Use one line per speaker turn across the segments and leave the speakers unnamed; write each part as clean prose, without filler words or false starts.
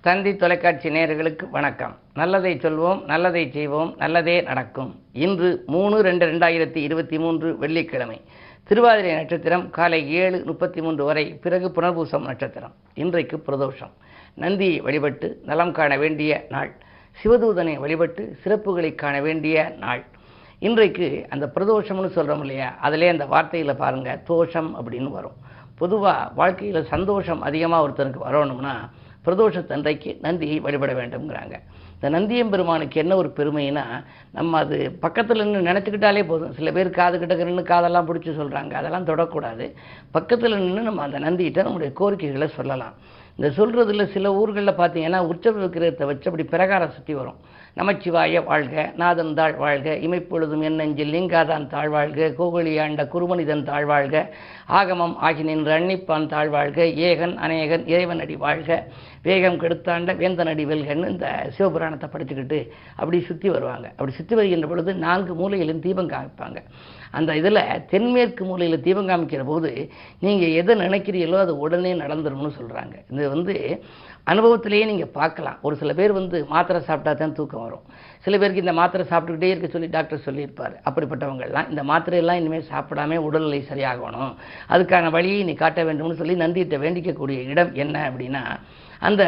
தந்தி தொலைக்காட்சி நேயர்களுக்கு வணக்கம். நல்லதை சொல்வோம், நல்லதை செய்வோம், நல்லதே நடக்கும். இன்று 3/2/2023 வெள்ளிக்கிழமை. திருவாதிரை நட்சத்திரம் காலை 7:33 வரை, பிறகு புனர்பூசம் நட்சத்திரம். இன்றைக்கு பிரதோஷம். நந்தியை வழிபட்டு நலம் காண வேண்டிய நாள். சிவதூதனை வழிபட்டு சிறப்புகளை காண வேண்டிய நாள். இன்றைக்கு அந்த பிரதோஷம்னு சொல்கிறோம் இல்லையா, அதிலே அந்த வார்த்தையில் பாருங்கள், தோஷம் அப்படின்னு வரும். பொதுவாக வாழ்க்கையில் சந்தோஷம் அதிகமாக ஒருத்தருக்கு வரணும்னா பிரதோஷத்தன்றைக்கு நந்தியை வழிபட வேண்டும்ங்கிறாங்க. இந்த நந்தியம்பெருமானுக்கு என்ன ஒரு பெருமைனா, நம்ம அது பக்கத்தில் நின்று நினச்சிக்கிட்டாலே போதும். சில பேர் காது கிட்ட நின்று காதெல்லாம் பிடிச்சி சொல்கிறாங்க, அதெல்லாம் தொடக்கூடாது. பக்கத்தில் நின்று நம்ம அந்த நந்திகிட்ட நம்முடைய கோரிக்கைகளை சொல்லலாம். இந்த சொல்கிறதுல சில ஊர்களில் பார்த்தீங்கன்னா உற்சவ விக்கிரகத்தை வச்சு அப்படி பிரகாரம் சுற்றி வரும். நமச்சிவாய வாழ்க, நாதன் தாழ் வாழ்க, இமைப்பொழுதும் என் நெஞ்சில் லிங்காதான் தாழ்வாழ்க, கோகுலியாண்ட குருமனிதன் தாழ்வாழ்க, ஆகமம் ஆகி நின்று அன்னிப்பான் தாழ்வாழ்க, ஏகன் அநேகன் இறைவனடி வாழ்க, வேகம் கெடுத்தாண்ட வேந்தனடி வெல்கன்னு இந்த சிவபுராணத்தை படிச்சுக்கிட்டு அப்படி சுற்றி வருவாங்க. அப்படி சுற்றி வருகின்ற பொழுது 4 மூலையிலும் தீபம் காமிப்பாங்க. அந்த இதில் தென்மேற்கு மூலையில் தீபம் காமிக்கிற போது நீங்கள் எதை நினைக்கிறீங்களோ அது உடனே நடந்துரும்னு சொல்கிறாங்க. இது அனுபவத்திலேயே நீங்கள் பார்க்கலாம். ஒரு சில பேர் மாத்திரை சாப்பிட்டா தான் தூக்கம் வரும். சில பேருக்கு இந்த மாத்திரை சாப்பிட்டுக்கிட்டே இருக்க சொல்லி டாக்டர் சொல்லியிருப்பார். அப்படிப்பட்டவங்கள்லாம் இந்த மாத்திரையெல்லாம் இனிமேல் சாப்பிடாம உடல்நிலை சரியாகணும், அதுக்கான வழியை நீ காட்ட வேண்டும்னு சொல்லி நந்திகிட்ட வேண்டிக்கக்கூடிய இடம் என்ன அப்படின்னா, அந்த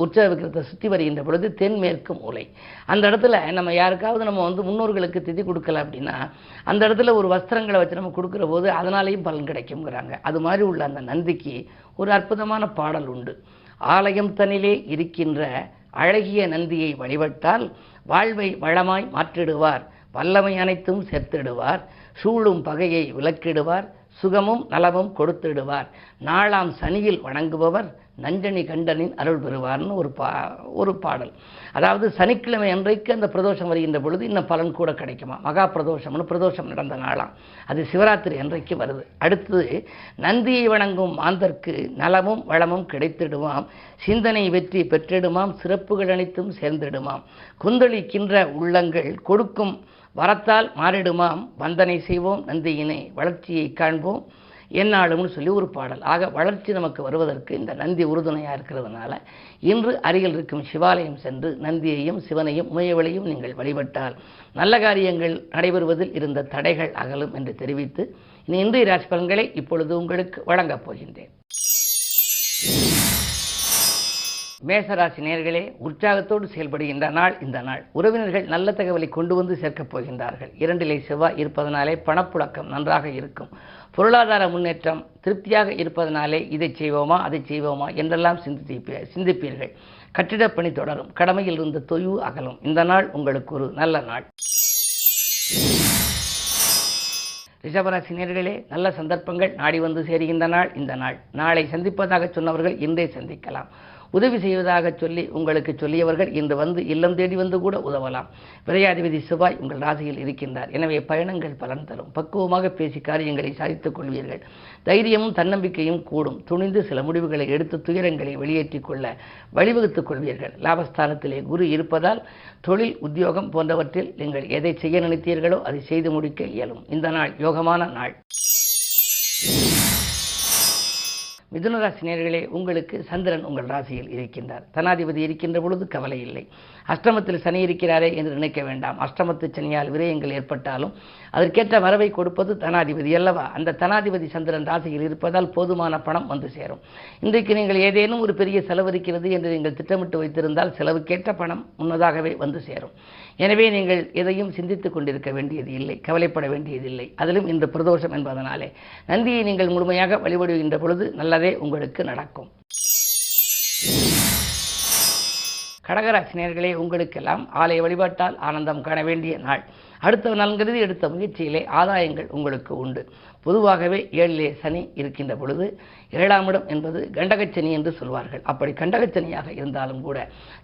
உற்சவ விக்கிரகத்தை சுற்றி வருகின்ற பொழுது தென்மேற்கு மூலை. அந்த இடத்துல நம்ம யாருக்காவது நம்ம முன்னோர்களுக்கு திதி கொடுக்கல அப்படின்னா, அந்த இடத்துல ஒரு வஸ்திரங்களை வச்சு நம்ம கொடுக்குற போது அதனாலேயும் பலன் கிடைக்குங்கிறாங்க. அது மாதிரி உள்ள அந்த நந்திக்கு ஒரு அற்புதமான பாடல் உண்டு. ஆலயம் தனிலே இருக்கின்ற அழகிய நந்தியை வழிபட்டால் வாழ்வை வளமாய் மாற்றிடுவார், வல்லமை அனைத்தும் சேர்த்திடுவார், சூழும் பகையை விலக்கிடுவார், சுகமும் நலமும் கொடுத்திடுவார், நாளாம் சனியில் வணங்குபவர் நஞ்சனி கண்டனின் அருள் பெறுவார்னு ஒரு பாடல். அதாவது சனிக்கிழமை அன்றைக்கு அந்த பிரதோஷம் வருகின்ற பொழுது இன்னும் பலன் கூட கிடைக்குமா. மகா பிரதோஷம்னு பிரதோஷம் நடந்த நாளாம். அது சிவராத்திரி அன்றைக்கு வருது. அடுத்தது, நந்தியை வணங்கும் மாந்தர்க்கு நலமும் வளமும் கிடைத்திடுமாம், சிந்தனை வெற்றி பெற்றிடுமாம், சிறப்புகள் அனைத்தும் சேர்ந்திடுமாம், கொந்தளிக்கின்ற உள்ளங்கள் கொடுக்கும் வரத்தால் மாறிடுமாம், வந்தனை செய்வோம் நந்தியினை வளர்ச்சியை காண்போம் எந்நாளும்னு சொல்லி ஒரு பாடல். ஆக வளர்ச்சி நமக்கு வருவதற்கு இந்த நந்தி உறுதுணையாக இருக்கிறதுனால இன்று அருகில் இருக்கும் சிவாலயம் சென்று நந்தியையும் சிவனையும் முயவளையும் நீங்கள் வழிபட்டால் நல்ல காரியங்கள் நடைபெறுவதில் இருந்த தடைகள் அகலும் என்று தெரிவித்து இன்றைய ராசி பலன்களை இப்பொழுது உங்களுக்கு வழங்கப் போகின்றேன். மேசராசி நேயர்களே, உற்சாகத்தோடு செயல்படுகின்ற நாள் இந்த நாள். உறவினர்கள் நல்ல தகவலை கொண்டு வந்து சேர்க்கப் போகின்றார்கள். 2 செவ்வாய் இருப்பதனாலே பணப்புழக்கம் நன்றாக இருக்கும். பொருளாதார முன்னேற்றம் திருப்தியாக இருப்பதனாலே இதை செய்வோமா அதை செய்வோமா என்றெல்லாம் சிந்திப்பீர்கள். கட்டிடப் பணி தொடரும். கடமையில் இருந்த தொய்வு அகலும். இந்த நாள் உங்களுக்கு ஒரு நல்ல நாள். ரிஷபராசி நேயர்களே, நல்ல சந்தர்ப்பங்கள் நாடி வந்து சேருகின்ற நாள் இந்த நாள். நாளை சந்திப்பதாக சொன்னவர்கள் இன்றே சந்திக்கலாம். உதவி செய்வதாக சொல்லி உங்களுக்கு சொல்லியவர்கள் இன்று இல்லம் தேடி கூட உதவலாம். விரையாதிபதி செவ்வாய் உங்கள் ராசியில் இருக்கின்றார். எனவே பயணங்கள் பலன் தரும். பக்குவமாக பேசி காரியங்களை சாதித்துக் கொள்வீர்கள். தைரியமும் தன்னம்பிக்கையும் கூடும். துணிந்து சில முடிவுகளை எடுத்து துயரங்களை வெளியேற்றிக் கொள்ள வழிவகுத்துக் கொள்வீர்கள். லாபஸ்தானத்திலே குரு இருப்பதால் தொழில் உத்தியோகம் போன்றவற்றில் நீங்கள் எதை செய்ய நினைத்தீர்களோ அதை செய்து முடிக்க இயலும். இந்த நாள் யோகமான நாள். மிதுனராசி நேயர்களே, உங்களுக்கு சந்திரன் உங்கள் ராசியில் இருக்கின்றார். தனாதிபதி இருக்கின்ற பொழுது கவலை இல்லை. அஷ்டமத்தில் சனி இருக்கிறாரே என்று நினைக்க வேண்டாம். அஷ்டமத்து சனியால் விரயங்கள் ஏற்பட்டாலும் அதற்கேற்ற வரவை கொடுப்பது தனாதிபதி அல்லவா. அந்த தனாதிபதி சந்திரன் ராசியில் இருப்பதால் போதுமான பணம் வந்து சேரும். இன்றைக்கு நீங்கள் ஏதேனும் ஒரு பெரிய செலவு இருக்கிறது என்று நீங்கள் திட்டமிட்டு வைத்திருந்தால் செலவுக்கேற்ற பணம் முன்னதாகவே வந்து சேரும். எனவே நீங்கள் எதையும் சிந்தித்துக் கொண்டிருக்க வேண்டியது இல்லை, கவலைப்பட வேண்டியதில்லை. அதிலும் இந்த பிரதோஷம் என்பதனாலே நந்தியை நீங்கள் முழுமையாக வழிபடுகின்ற பொழுது நல்லதே உங்களுக்கு நடக்கும். கடகராசி நேயர்களே, உங்களுக்கெல்லாம் ஆலய வழிபாட்டால் ஆனந்தம் காண வேண்டிய நாள். அடுத்த நலன்கருதி எடுத்த முயற்சியிலே ஆதாயங்கள் உங்களுக்கு உண்டு. பொதுவாகவே 7 சனி இருக்கின்ற பொழுது 7ஆம் இடம் என்பது கண்டகச்சனி என்று சொல்வார்கள். அப்படி கண்டகச்சனியாக இருந்தாலும் கூட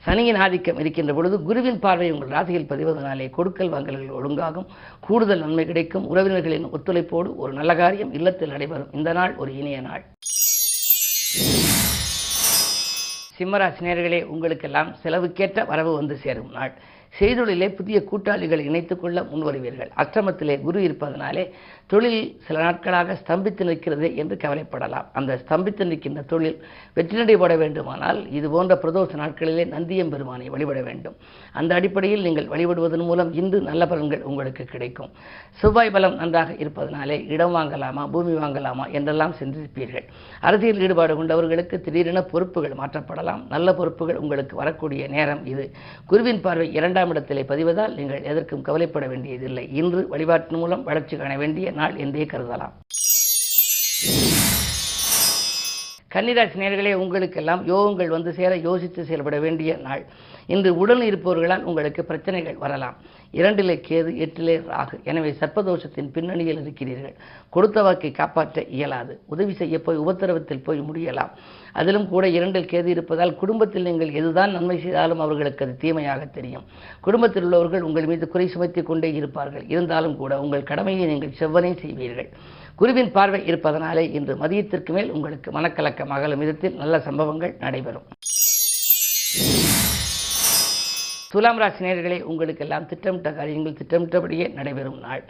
சனியின் ஆதிக்கம் இருக்கின்ற பொழுது குருவின் பார்வை உங்கள் ராசியில் பதிவதனாலே கொடுக்கல் வாங்கல்கள் ஒழுங்காகும், கூடுதல் நன்மை கிடைக்கும். உறவினர்களின் ஒத்துழைப்போடு ஒரு நல்ல காரியம் இல்லத்தில் நடைபெறும். இந்த நாள் ஒரு இனிய நாள். சிம்மராசி நேயர்களே, உங்களுக்கெல்லாம் செலவுக்கேற்ற வரவு வந்து சேரும் நாள். செய்தொழிலே புதிய கூட்டாளிகளை இணைத்துக் கொள்ள முன்வருவீர்கள். அஷ்டமத்திலே குரு இருப்பதனாலே தொழில் சில நாட்களாக ஸ்தம்பித்து நிற்கிறது என்று கவலைப்படலாம். அந்த ஸ்தம்பித்து நிற்கின்ற தொழில் வெற்றி நடைபெற வேண்டுமானால் இது போன்ற பிரதோஷ நாட்களிலே நந்தியம்பெருமானை வழிபட வேண்டும். அந்த அடிப்படையில் நீங்கள் வழிபடுவதன் மூலம் இன்று நல்ல பலன்கள் உங்களுக்கு கிடைக்கும். செவ்வாய் பலம் நன்றாக இருப்பதனாலே இடம் வாங்கலாமா, பூமி வாங்கலாமா என்றெல்லாம் சிந்திப்பீர்கள். அரசியல் ஈடுபாடு கொண்டவர்களுக்கு திடீரென பொறுப்புகள் மாற்றப்படலாம். நல்ல பொறுப்புகள் உங்களுக்கு வரக்கூடிய நேரம் இது. குருவின் பார்வை 2ஆம் இடத்திலே பதிவதால் நீங்கள் எதற்கும் கவலைப்பட வேண்டியதில்லை. இன்று வழிபாட்டின் மூலம் வளர்ச்சி காண வேண்டிய நாள் என்றே கருதலாம். கன்னிராசி நேயர்களே, உங்களுக்கெல்லாம் யோகங்கள் வந்து சேர யோசித்து செயல்பட வேண்டிய நாள். இன்று உடல் இருப்பவர்களால் உங்களுக்கு பிரச்சனைகள் வரலாம். 2லே கேது, 8லே ராகு. எனவே சர்ப்பதோஷத்தின் பின்னணியில் இருக்கிறீர்கள். கொடுத்த வாக்கை காப்பாற்ற இயலாது. உதவி செய்ய போய் உபத்திரவத்தில் போய் முடியலாம். அதிலும் கூட 2ல் கேது இருப்பதால் குடும்பத்தில் நீங்கள் எதுதான் நன்மை செய்தாலும் அவர்களுக்கு அது தீமையாக தெரியும். குடும்பத்தில் உள்ளவர்கள் உங்கள் மீது குறை சுமத்தி கொண்டே இருப்பார்கள். இருந்தாலும் கூட உங்கள் கடமையை நீங்கள் செவ்வனே செய்வீர்கள். குருவின் பார்வை இருப்பதனாலே இன்று மதியத்திற்கு மேல் உங்களுக்கு மனக்கலக்கம் அகலும் விதத்தில் நல்ல சம்பவங்கள் நடைபெறும். துலாம் ராசி நேயர்களே, உங்களுக்கெல்லாம் திட்டமிட்ட காரியங்கள் திட்டமிட்டபடியே நடைபெறும் நாள்.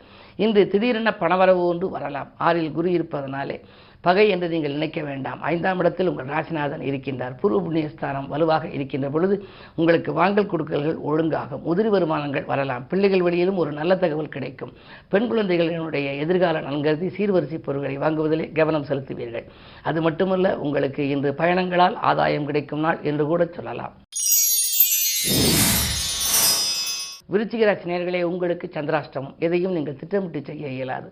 இன்று திடீரென பணவரவு ஒன்று வரலாம். 6ல் குரு இருப்பதனாலே பகை என்று நீங்கள் நினைக்க வேண்டாம். 5ஆம் இடத்தில் உங்கள் ராசிநாதன் இருக்கின்றார். பூர்வ புண்ணியஸ்தானம் வலுவாக இருக்கின்ற பொழுது உங்களுக்கு வாங்கல் கொடுக்கல்கள் ஒழுங்காகும். உதிரி வருமானங்கள் வரலாம். பிள்ளைகள் வழியிலும் ஒரு நல்ல தகவல் கிடைக்கும். பெண் குழந்தைகளினுடைய எதிர்கால நன்கருதி சீர்வரிசை பொருட்களை வாங்குவதிலே கவனம் செலுத்துவீர்கள். அது மட்டுமல்ல, உங்களுக்கு இன்று பயணங்களால் ஆதாயம் கிடைக்கும் நாள் என்று கூட சொல்லலாம். விருச்சிக ராசி நேயர்களே, உங்களுக்கு சந்திராஷ்டமம். எதையும் நீங்கள் திட்டமிட்டு செய்ய இயலாது.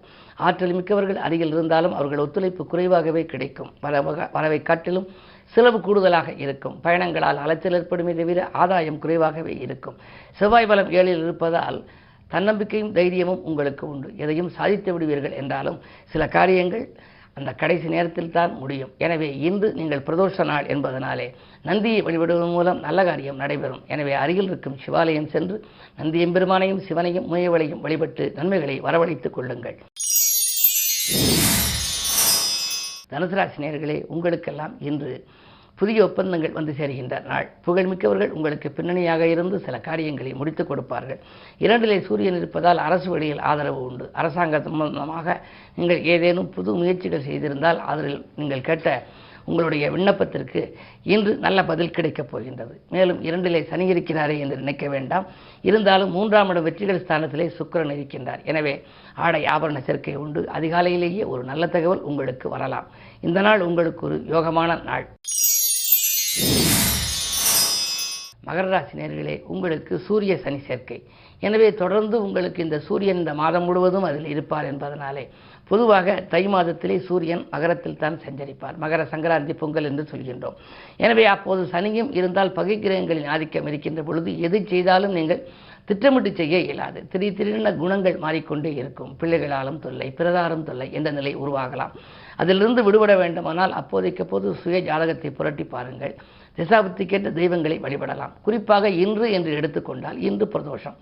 ஆற்றல் மிக்கவர்கள் அருகில் இருந்தாலும் அவர்கள் ஒத்துழைப்பு குறைவாகவே கிடைக்கும். வரவை காட்டிலும் செலவு கூடுதலாக இருக்கும். பயணங்களால் அலைச்சல் ஏற்படுமே தவிர ஆதாயம் குறைவாகவே இருக்கும். செவ்வாய் பலம் 7ல் இருப்பதால் தன்னம்பிக்கையும் தைரியமும் உங்களுக்கு உண்டு. எதையும் சாதித்து விடுவீர்கள் என்றாலும் சில காரியங்கள் அந்த கடைசி நேரத்தில் தான் முடியும். எனவே இன்று நீங்கள் பிரதோஷ நாள் என்பதனாலே நந்தியை வழிபடுவதன் மூலம் நல்ல காரியம் நடைபெறும். எனவே அருகில் இருக்கும் சிவாலயம் சென்று நந்தியம்பெருமானையும் சிவனையும் முயவளையும் வழிபட்டு நன்மைகளை வரவழைத்துக் கொள்ளுங்கள். தனுசு ராசி நேயர்களே, உங்களுக்கெல்லாம் இன்று புதிய ஒப்பந்தங்கள் வந்து சேர்கின்ற நாள். புகழ்மிக்கவர்கள் உங்களுக்கு பின்னணியாக இருந்து சில காரியங்களை முடித்துக் கொடுப்பார்கள். 2லே சூரியன் இருப்பதால் அரசு வழியில் ஆதரவு உண்டு. அரசாங்க சம்பந்தமாக நீங்கள் ஏதேனும் புது முயற்சிகள் செய்திருந்தால் அதில் நீங்கள் கேட்ட உங்களுடைய விண்ணப்பத்திற்கு இன்று நல்ல பதில் கிடைக்கப் போகின்றது. மேலும் 2லே சனி இருக்கிறாரே என்று நினைக்க வேண்டாம். இருந்தாலும் 3ஆம் இடம் வெற்றிகள் ஸ்தானத்திலே சுக்கிரன் இருக்கின்றார். எனவே ஆடை ஆபரண சேர்க்கை உண்டு. அதிகாலையிலேயே ஒரு நல்ல தகவல் உங்களுக்கு வரலாம். இந்த நாள் உங்களுக்கு ஒரு யோகமான நாள். மகர ராசி நேயர்களே, உங்களுக்கு சூரிய சனி சேர்க்கை. எனவே தொடர்ந்து உங்களுக்கு இந்த சூரியன் இந்த மாதம் முழுவதும் அதில் இருப்பார் என்பதனாலே பொதுவாக தை மாதத்திலே சூரியன் மகரத்தில் தான் சஞ்சரிப்பார். மகர சங்கராந்தி பொங்கல் என்று சொல்கின்றோம். எனவே அப்போது சனியும் இருந்தால் பகை கிரகங்களின் ஆதிக்கம் இருக்கின்ற பொழுது எது செய்தாலும் நீங்கள் திட்டமிட்டு செய்ய இயலாது. திடீரென குணங்கள் மாறிக்கொண்டே இருக்கும். பிள்ளைகளாலும் தொல்லை, பிரதாரம் தொல்லை என்ற நிலை உருவாகலாம். அதிலிருந்து விடுபட வேண்டுமானால் அப்போதைக்கப்போது சுய ஜாதகத்தை புரட்டி பாருங்கள். திசாபுத்திக்கேற்ற தெய்வங்களை வழிபடலாம். குறிப்பாக இன்று என்று எடுத்துக்கொண்டால் இன்று பிரதோஷம்.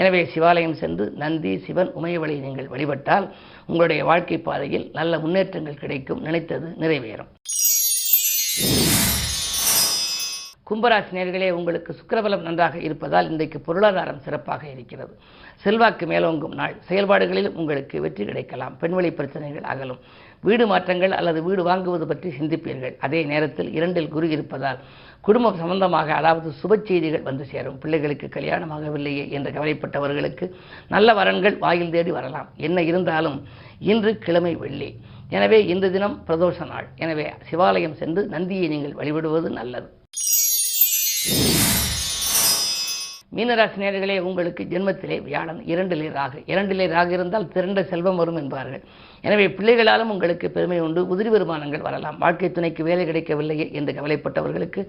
எனவே சிவாலயம் சென்று நந்தி, சிவன், உமையவளை நீங்கள் வழிபட்டால் உங்களுடைய வாழ்க்கை பாதையில் நல்ல முன்னேற்றங்கள் கிடைக்கும். நினைத்தது நிறைவேறும். கும்பராசி நேயர்களே, உங்களுக்கு சுக்கிரபலம் நன்றாக இருப்பதால் இன்றைக்கு பொருளாதாரம் சிறப்பாக இருக்கிறது. செல்வாக்கு மேலோங்கும் நாள். செயல்பாடுகளிலும் உங்களுக்கு வெற்றி கிடைக்கலாம். பெண்வெளி பிரச்சனைகள் அகலும். வீடு மாற்றங்கள் அல்லது வீடு வாங்குவது பற்றி சிந்திப்பீர்கள். அதே நேரத்தில் 2ல் குரு இருப்பதால் குடும்பம் சம்பந்தமாக, அதாவது சுப செய்திகள் வந்து சேரும். பிள்ளைகளுக்கு கல்யாணமாகவில்லையே என்று கவலைப்பட்டவர்களுக்கு நல்ல வரன்கள் வாயில் தேடி வரலாம். என்ன இருந்தாலும் இன்று கிழமை வெள்ளி. எனவே இன்று தினம் பிரதோஷ நாள். எனவே சிவாலயம் சென்று நந்தியை நீங்கள் வழிபடுவது நல்லது. மீனராசி நேயர்களே, உங்களுக்கு ஜென்மத்திலே வியாழன், 2லே ராகு. 2லே ராகு இருந்தால் திரண்ட செல்வம் வரும் என்பார்கள். எனவே பிள்ளைகளாலும் உங்களுக்கு பெருமை உண்டு. உதிரி வருமானங்கள் வரலாம். வாழ்க்கை துணைக்கு வேலை கிடைக்கவில்லையே என்று கவலைப்பட்டவர்களுக்கு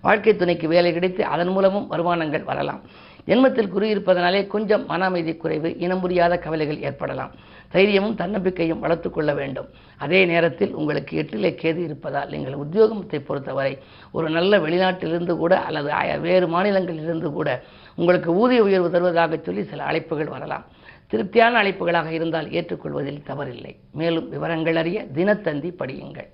வாழ்க்கை துணைக்கு வேலை கிடைத்து அதன் மூலமும் வருமானங்கள் வரலாம். ஜென்மத்தில் குரு இருப்பதனாலே கொஞ்சம் மன அமைதி குறைவு, இனம் புரியாத கவலைகள் ஏற்படலாம். தைரியமும் தன்னம்பிக்கையும் வளர்த்துக் கொள்ள வேண்டும். அதே நேரத்தில் உங்களுக்கு 8லே கேது இருப்பதால் நீங்கள் உத்தியோகத்தை பொறுத்தவரை ஒரு நல்ல வெளிநாட்டிலிருந்து கூட அல்லது வேறு மாநிலங்களிலிருந்து கூட உங்களுக்கு ஊதிய உயர்வு தருவதாக சொல்லி சில அழைப்புகள் வரலாம். திருப்தியான அழைப்புகளாக இருந்தால் ஏற்றுக்கொள்வதில் தவறில்லை. மேலும் விவரங்கள் அறிய தினத்தந்தி படியுங்கள்.